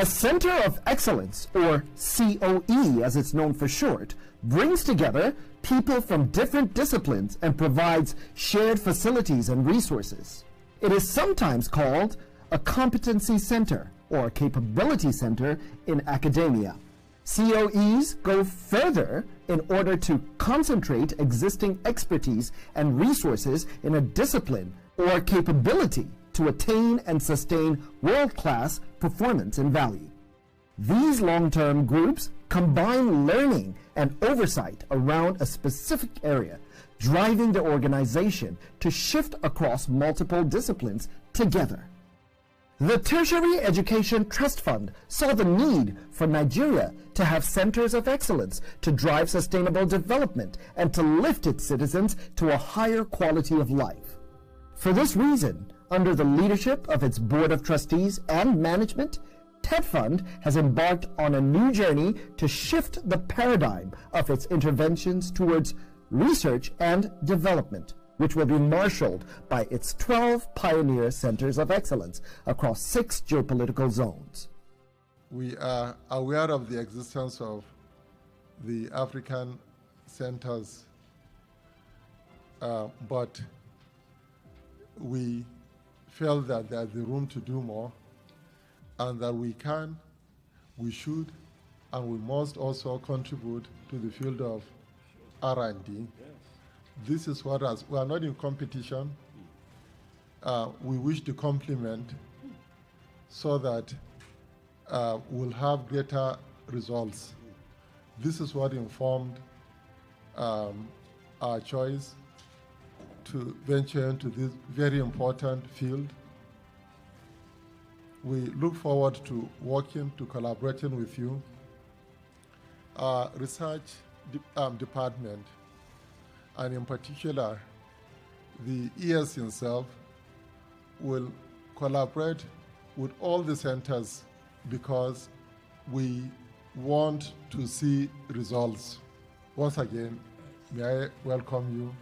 A Center of Excellence, or COE as it's known for short, brings together people from different disciplines and provides shared facilities and resources. It is sometimes called a competency center or a capability center in academia. COEs go further in order to concentrate existing expertise and resources in a discipline or capability to attain and sustain world-class performance and value. These long-term groups combine learning and oversight around a specific area, driving the organization to shift across multiple disciplines together. The Tertiary Education Trust Fund saw the need for Nigeria to have centers of excellence to drive sustainable development and to lift its citizens to a higher quality of life. For this reason, under the leadership of its Board of Trustees and management, TETFund has embarked on a new journey to shift the paradigm of its interventions towards research and development, which will be marshaled by its 12 pioneer centers of excellence across 6 geopolitical zones. We are aware of the existence of the African centers, but we felt that there's the room to do more, and that we can, we should, and we must also contribute to the field of R&D. Yes. This is what we are not in competition. We wish to complement so that we'll have greater results. This is what informed our choice to venture into this very important field. We look forward to working, to collaborating with you. Our research department, and in particular, the ES himself, will collaborate with all the centers because we want to see results. Once again, may I welcome you.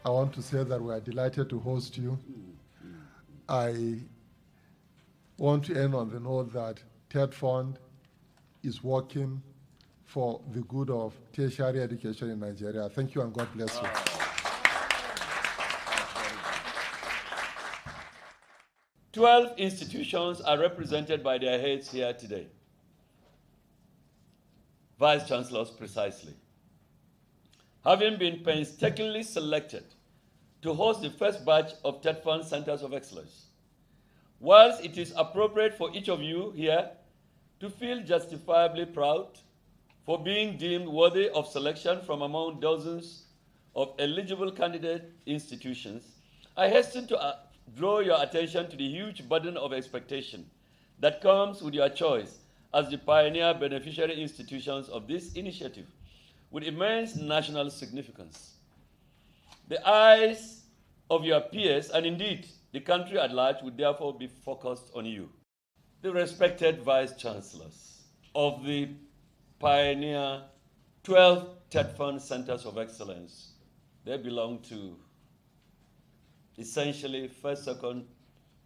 I want to say that we are delighted to host you. I want to end on the note that TETFund is working for the good of tertiary education in Nigeria. Thank you and God bless you. 12 institutions are represented by their heads here today. Vice Chancellors precisely. Having been painstakingly selected to host the first batch of TETFund Centers of Excellence, whilst it is appropriate for each of you here to feel justifiably proud for being deemed worthy of selection from among dozens of eligible candidate institutions, I hasten to draw your attention to the huge burden of expectation that comes with your choice as the pioneer beneficiary institutions of this initiative with immense national significance. The eyes of your peers, and indeed the country at large, would therefore be focused on you. The respected Vice Chancellors of the pioneer 12 TETFund Centers of Excellence, they belong to essentially first, second,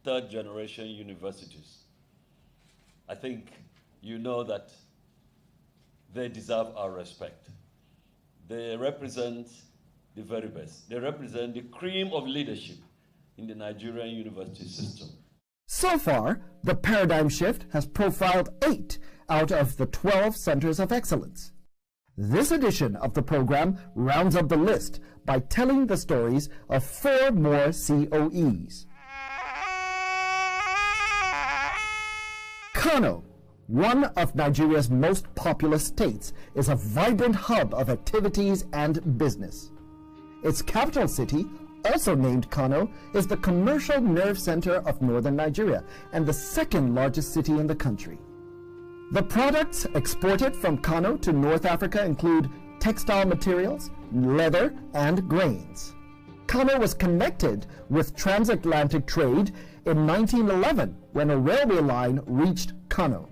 third generation universities. I think you know that they deserve our respect. They represent the very best. They represent the cream of leadership in the Nigerian university system. So far, the paradigm shift has profiled 8 out of the 12 centers of excellence. This edition of the program rounds up the list by telling the stories of 4 more COEs. Kano, one of Nigeria's most populous states, is a vibrant hub of activities and business. Its capital city, also named Kano, is the commercial nerve center of northern Nigeria and the 2nd largest city in the country. The products exported from Kano to North Africa include textile materials, leather, and grains. Kano was connected with transatlantic trade in 1911 when a railway line reached Kano.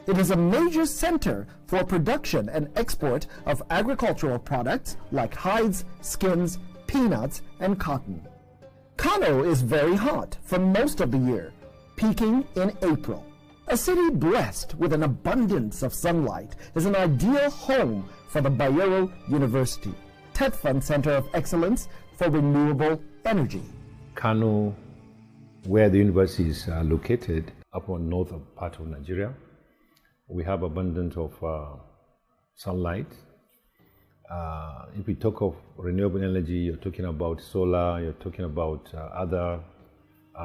It is a major center for production and export of agricultural products like hides, skins, peanuts, and cotton. Kano is very hot for most of the year, peaking in April. A city blessed with an abundance of sunlight is an ideal home for the Bayero University, TETFund Center of Excellence for Renewable Energy. Kano, where the university is located, up on north of part of Nigeria, we have abundance of sunlight. If we talk of renewable energy, you're talking about solar, you're talking about other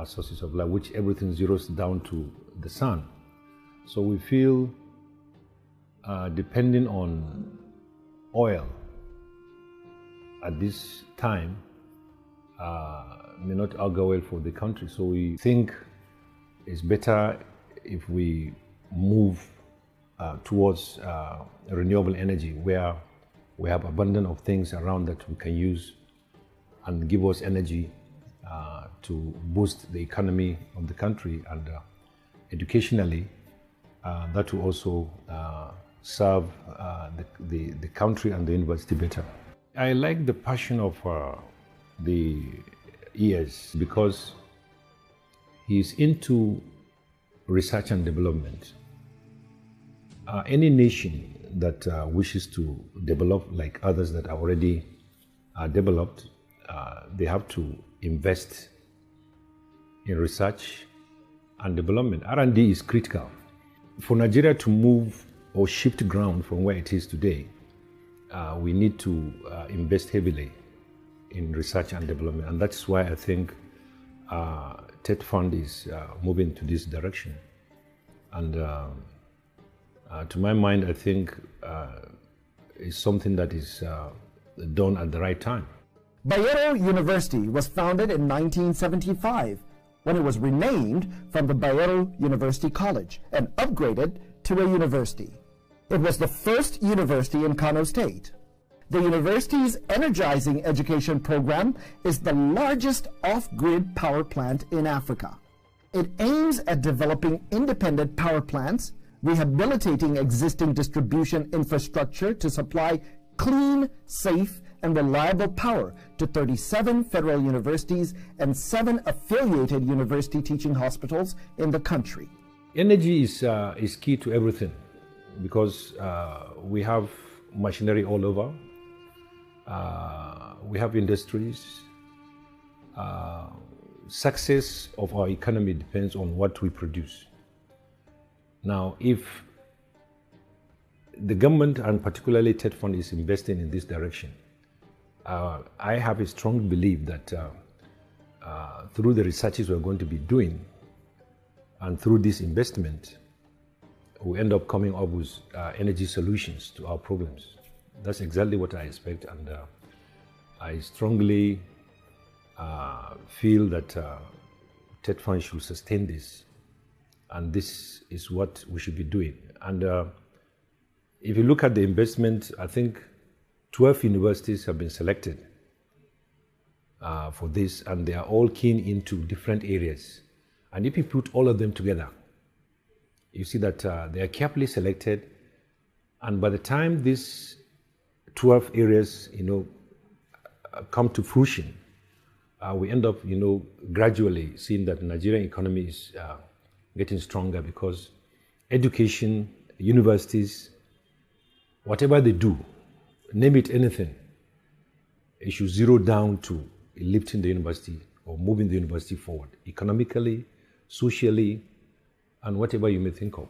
sources of light, which everything zeroes down to the sun. So we feel depending on oil at this time may not augur well for the country. So we think it's better if we move towards renewable energy, where we have abundance of things around that we can use and give us energy to boost the economy of the country, and educationally that will also serve the country and the university better. I like the passion of the ES because he's into research and development. Any nation that wishes to develop like others that are already developed, they have to invest in research and development. R&D is critical. For Nigeria to move or shift ground from where it is today, we need to invest heavily in research and development, and that's why I think TETFund is moving to this direction. And to my mind, I think it's something that is done at the right time. Bayero University was founded in 1975 when it was renamed from the Bayero University College and upgraded to a university. It was the first university in Kano State. The university's energizing education program is the largest off-grid power plant in Africa. It aims at developing independent power plants, rehabilitating existing distribution infrastructure to supply clean, safe, and reliable power to 37 federal universities and 7 affiliated university teaching hospitals in the country. Energy is key to everything because we have machinery all over. We have industries. Success of our economy depends on what we produce. Now, if the government and particularly TETFund is investing in this direction, I have a strong belief that through the researches we're going to be doing and through this investment, we end up coming up with energy solutions to our problems. That's exactly what I expect, and I strongly feel that TETFund should sustain this, and this is what we should be doing. And if you look at the investment, I think 12 universities have been selected for this, and they are all keen into different areas. And if you put all of them together, you see that they are carefully selected, and by the time these 12 areas, come to fruition, we end up, gradually seeing that the Nigerian economy is getting stronger because education, universities, whatever they do, name it anything, it should zero down to lifting the university or moving the university forward, economically, socially, and whatever you may think of.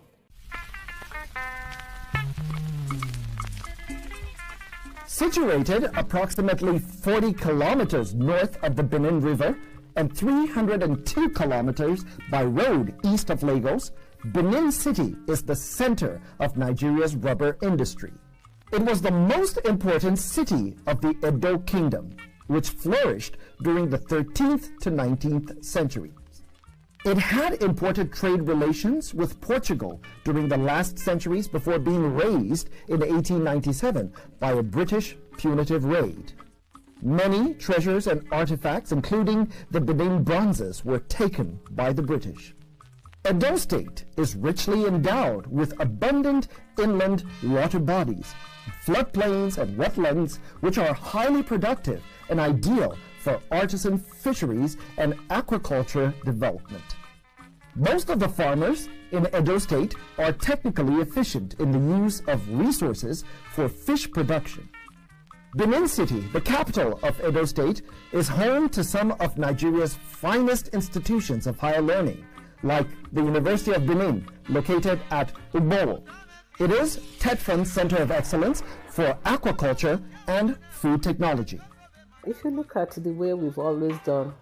Situated approximately 40 kilometers north of the Benin River and 302 kilometers by road east of Lagos, Benin City is the center of Nigeria's rubber industry. It was the most important city of the Edo Kingdom, which flourished during the 13th to 19th centuries. It had imported trade relations with Portugal during the last centuries before being razed in 1897 by a British punitive raid. Many treasures and artifacts, including the Benin bronzes, were taken by the British. Edo State is richly endowed with abundant inland water bodies, floodplains and wetlands, which are highly productive and ideal for artisan fisheries and aquaculture development. Most of the farmers in Edo State are technically efficient in the use of resources for fish production. Benin City, the capital of Edo State, is home to some of Nigeria's finest institutions of higher learning, like the University of Benin, located at Ugbowo. It is TETFund Center of Excellence for Aquaculture and Food Technology. If you look at the way we've always done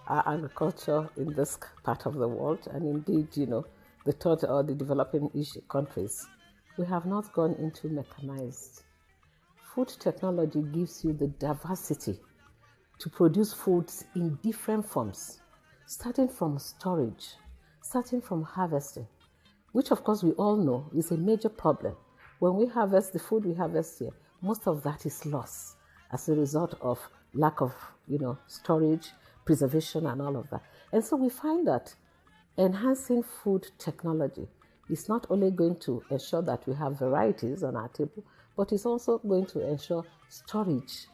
our agriculture in this part of the world, and indeed, the third or the developing countries, we have not gone into mechanized. Food technology gives you the diversity to produce foods in different forms, starting from storage, starting from harvesting, which of course we all know is a major problem. When we harvest the food we harvest here, most of that is lost as a result of lack of, storage, preservation and all of that. And so we find that enhancing food technology is not only going to ensure that we have varieties on our table, but it's also going to ensure storage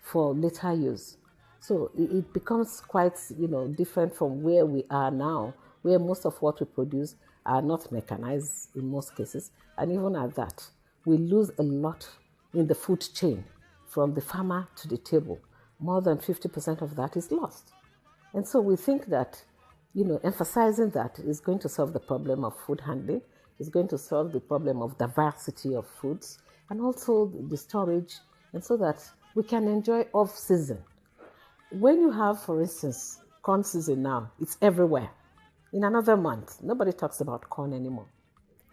for later use. So it becomes quite, different from where we are now, where most of what we produce are not mechanized in most cases. And even at that, we lose a lot in the food chain from the farmer to the table. More than 50% of that is lost. And so we think that, emphasizing that is going to solve the problem of food handling, is going to solve the problem of diversity of foods, and also the storage, and so that we can enjoy off-season. When you have, for instance, corn season now, it's everywhere. In another month, nobody talks about corn anymore,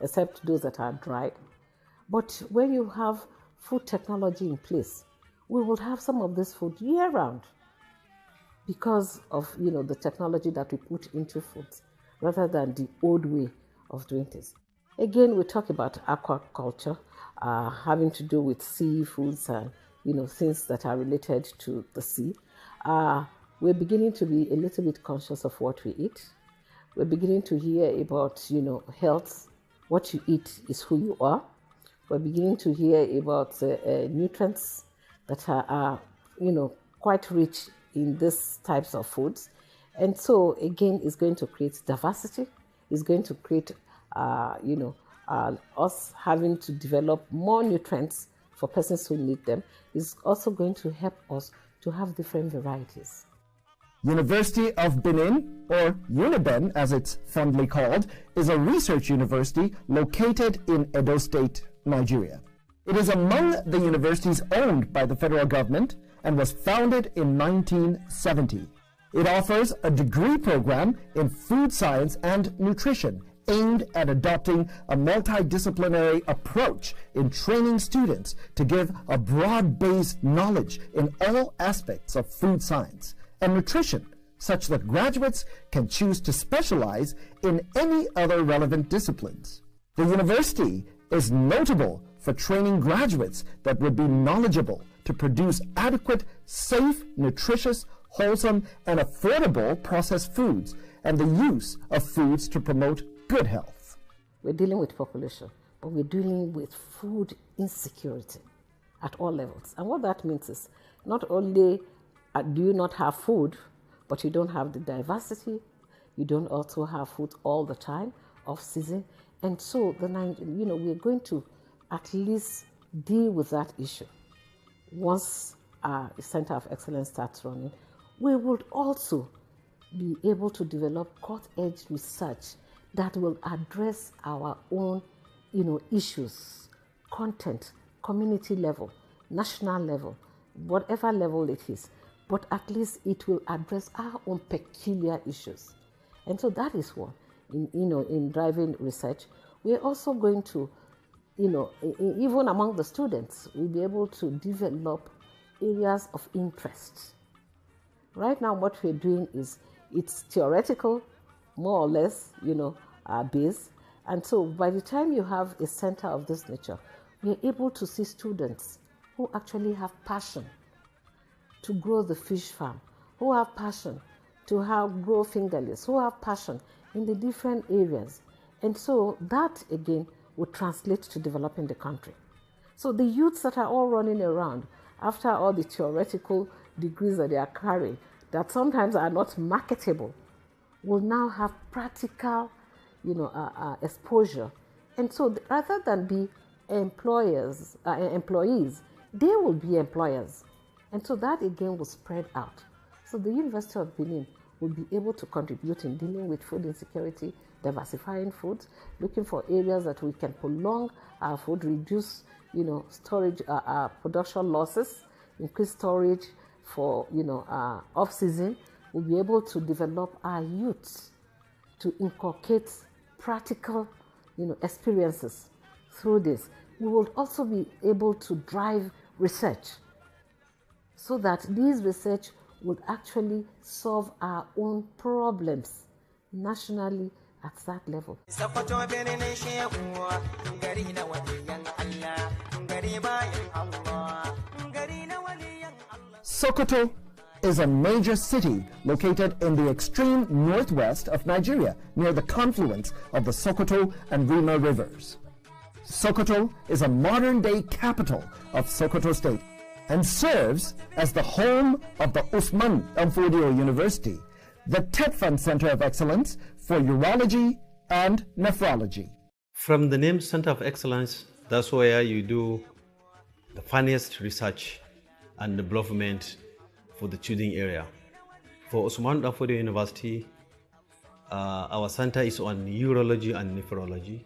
except those that are dried. But when you have food technology in place, we will have some of this food year-round because of, the technology that we put into foods, rather than the old way of doing things. Again, we talk about aquaculture, having to do with seafoods and, things that are related to the sea. We're beginning to be a little bit conscious of what we eat. We're beginning to hear about, health. What you eat is who you are. We're beginning to hear about nutrients that are, quite rich in these types of foods. And so, again, it's going to create diversity. It's going to create, us having to develop more nutrients for persons who need them. It's also going to help us to have different varieties. University of Benin, or UNIBEN as it's fondly called, is a research university located in Edo State, Nigeria. It is among the universities owned by the federal government and was founded in 1970. It offers a degree program in food science and nutrition aimed at adopting a multidisciplinary approach in training students to give a broad-based knowledge in all aspects of food science and nutrition, such that graduates can choose to specialize in any other relevant disciplines. The university is notable for training graduates that would be knowledgeable to produce adequate, safe, nutritious, wholesome, and affordable processed foods, and the use of foods to promote good health. We're dealing with population, but we're dealing with food insecurity at all levels. And what that means is not only do you not have food, but you don't have the diversity, you don't also have food all the time, off season. And so, we're going to at least deal with that issue. Once our Center of Excellence starts running, we would also be able to develop cut-edge research that will address our own, issues, content, community level, national level, whatever level it is. But at least it will address our own peculiar issues. And so that is what, in driving research, we're also going to, even among the students, we'll be able to develop areas of interest. Right now, what we're doing is, it's theoretical, more or less, base. And so by the time you have a center of this nature, we're able to see students who actually have passion to grow the fish farm, who have passion to grow fingerlings, who have passion in the different areas. And so that, again, would translate to developing the country. So the youths that are all running around after all the theoretical degrees that they are carrying, that sometimes are not marketable, will now have practical, exposure. And so rather than be employees, they will be employers. And so that again will spread out. So the University of Benin will be able to contribute in dealing with food insecurity, diversifying foods, looking for areas that we can prolong our food, reduce, storage, production losses, increase storage for, off-season. We'll be able to develop our youths to inculcate practical, experiences through this. We will also be able to drive research so that these research will actually solve our own problems nationally at that level. Sokoto is a major city located in the extreme northwest of Nigeria, near the confluence of the Sokoto and Rima rivers. Sokoto is a modern-day capital of Sokoto State and serves as the home of the Usman Danfodio University, the TETFund Center of Excellence for Urology and Nephrology. From the name Center of Excellence, that's where you do the finest research and development for the choosing area. For Usman Danfodio University, our center is on urology and nephrology.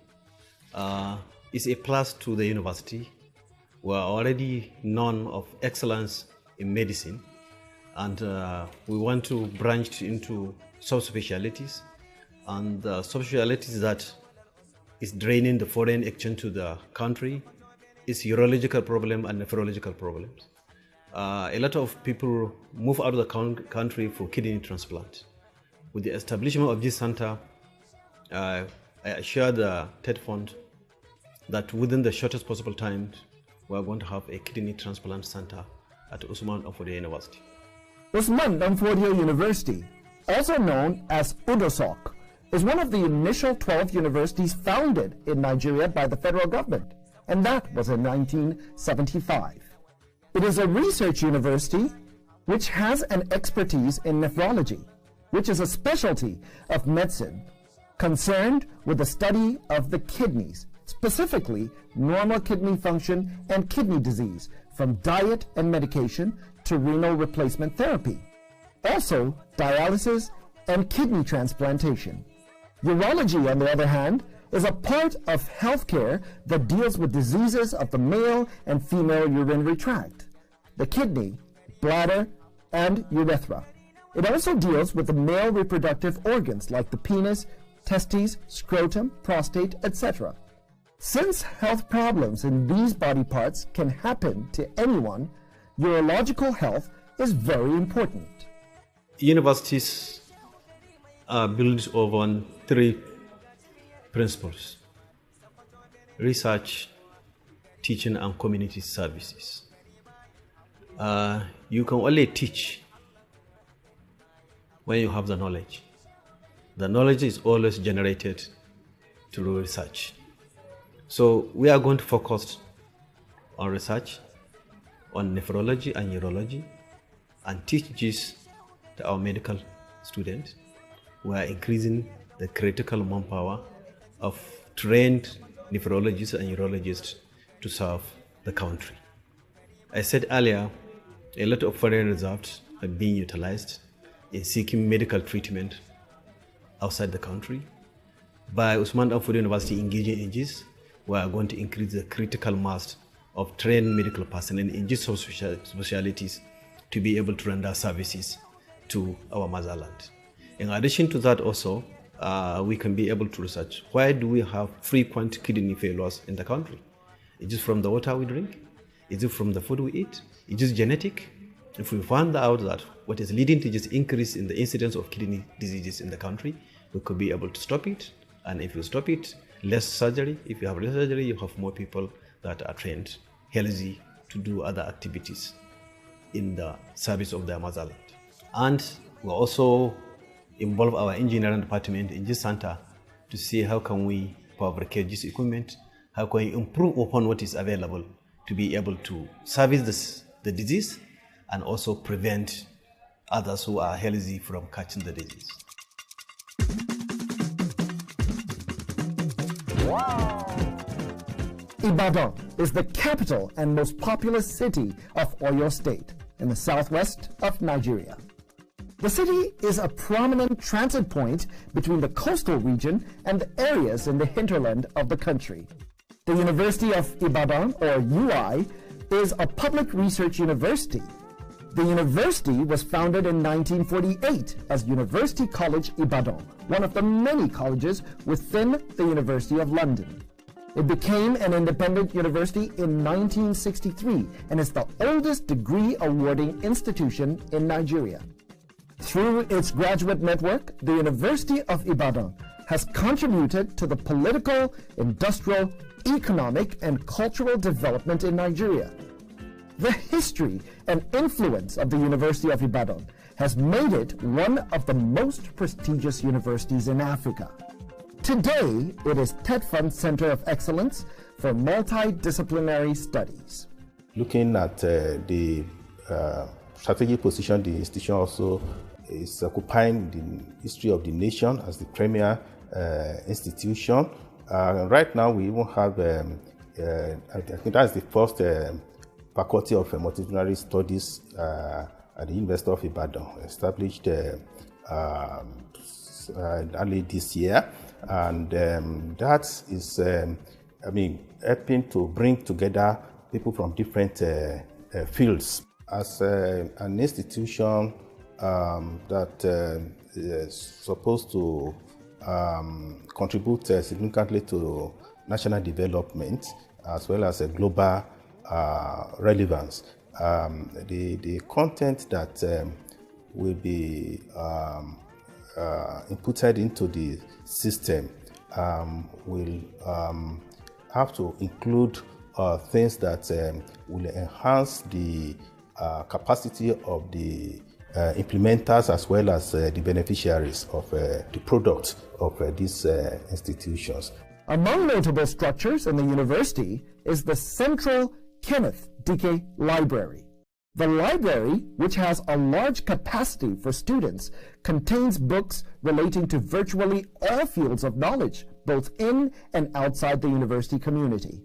It's a plus to the university. We are already known of excellence in medicine, and we want to branch into subspecialties, and the subspecialties that is draining the foreign exchange to the country is urological problem and nephrological problems. A lot of people move out of the country for kidney transplant. With the establishment of this center, I assure the TETFund that within the shortest possible time, we are going to have a kidney transplant center at Usman Danfodio University. Usman Danfodio University, also known as UDOSOC, is one of the initial 12 universities founded in Nigeria by the federal government, and that was in 1975. It is a research university which has an expertise in nephrology, which is a specialty of medicine concerned with the study of the kidneys, specifically normal kidney function and kidney disease, from diet and medication to renal replacement therapy. Also, dialysis and kidney transplantation. Urology, on the other hand, is a part of healthcare that deals with diseases of the male and female urinary tract, the kidney, bladder, and urethra. It also deals with the male reproductive organs like the penis, testes, scrotum, prostate, etc. Since health problems in these body parts can happen to anyone, urological health is very important. Universities are built on three principles: research, teaching, and community services. You can only teach when you have the knowledge. The knowledge is always generated through research. So we are going to focus on research, on nephrology and urology, and teach this to our medical students. We are increasing the critical manpower of trained nephrologists and urologists to serve the country. I said earlier, a lot of foreign reserves are being utilized in seeking medical treatment outside the country. By Usman Danfodio University engaging in this, we are going to increase the critical mass of trained medical personnel in these specialties to be able to render services to our motherland. In addition to that also, we can be able to research why do we have frequent kidney failures in the country? Is it from the water we drink? Is it from the food we eat? Is it genetic? If we find out that what is leading to this increase in the incidence of kidney diseases in the country, we could be able to stop it. And if you stop it, less surgery. If you have less surgery, you have more people that are trained, healthy, to do other activities in the service of their motherland. And we also involve our engineering department in this center to see how can we fabricate this equipment, how can we improve upon what is available to be able to service the disease and also prevent others who are healthy from catching the disease. Ibadan is the capital and most populous city of Oyo State in the southwest of Nigeria. The city is a prominent transit point between the coastal region and the areas in the hinterland of the country. The University of Ibadan, or UI, is a public research university. The university was founded in 1948 as University College Ibadan, one of the many colleges within the University of London. It became an independent university in 1963 and is the oldest degree awarding institution in Nigeria. Through its graduate network, the University of Ibadan has contributed to the political, industrial, economic, and cultural development in Nigeria. The history and influence of the University of Ibadan has made it one of the most prestigious universities in Africa. Today, it is TETFund Center of Excellence for Multidisciplinary Studies. Looking at the strategic position, the institution also is occupying the history of the nation as the premier institution. Right now, we even have, I think that's the first Faculty of Multidisciplinary Studies at the University of Ibadan, established early this year. And that is, helping to bring together people from different fields. As an institution that is supposed to contribute significantly to national development as well as a global relevance. The content that will be inputted into the system will have to include things that will enhance the capacity of the implementers as well as the beneficiaries of the product of these institutions. Among notable structures in the university is the Central Kenneth Dike Library. The library, which has a large capacity for students, contains books relating to virtually all fields of knowledge, both in and outside the university community.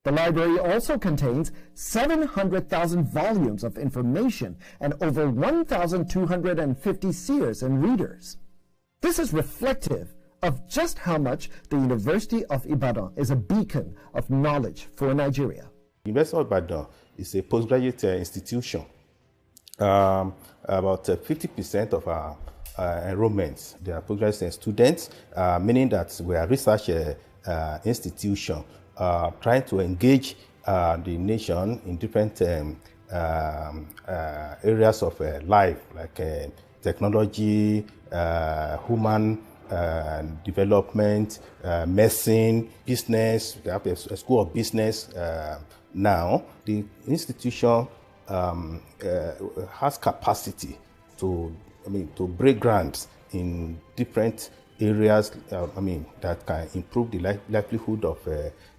The library also contains 700,000 volumes of information and over 1,250 seers and readers. This is reflective of just how much the University of Ibadan is a beacon of knowledge for Nigeria. University of Ibadan is a postgraduate institution. About 50% of our enrollments, they are postgraduate students, meaning that we are a research institution trying to engage the nation in different areas of life, like technology, human development, medicine, business. We have a school of business. Now, the institution has capacity to break grants in different areas. That can improve the livelihood of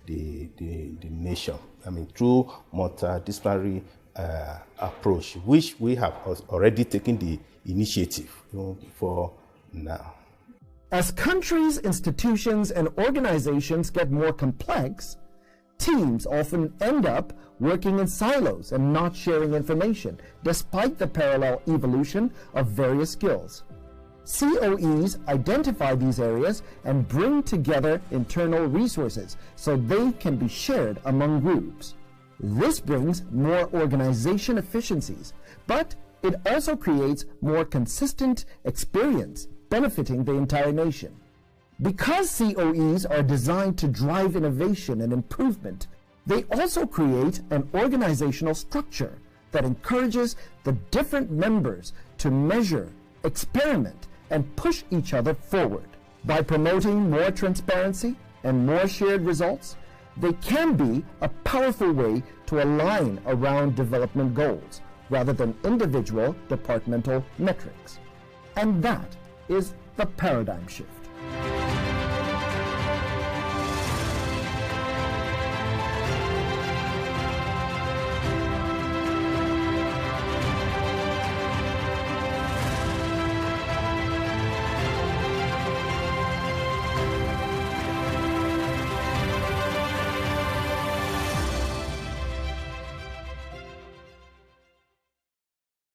the nation. Through multidisciplinary approach, which we have already taken the initiative for now. As countries, institutions, and organizations get more complex, teams often end up working in silos and not sharing information, despite the parallel evolution of various skills. COEs identify these areas and bring together internal resources so they can be shared among groups. This brings more organization efficiencies, but it also creates more consistent experience, benefiting the entire nation. Because COEs are designed to drive innovation and improvement, they also create an organizational structure that encourages the different members to measure, experiment, and push each other forward. By promoting more transparency and more shared results, they can be a powerful way to align around development goals rather than individual departmental metrics. And that is the paradigm shift.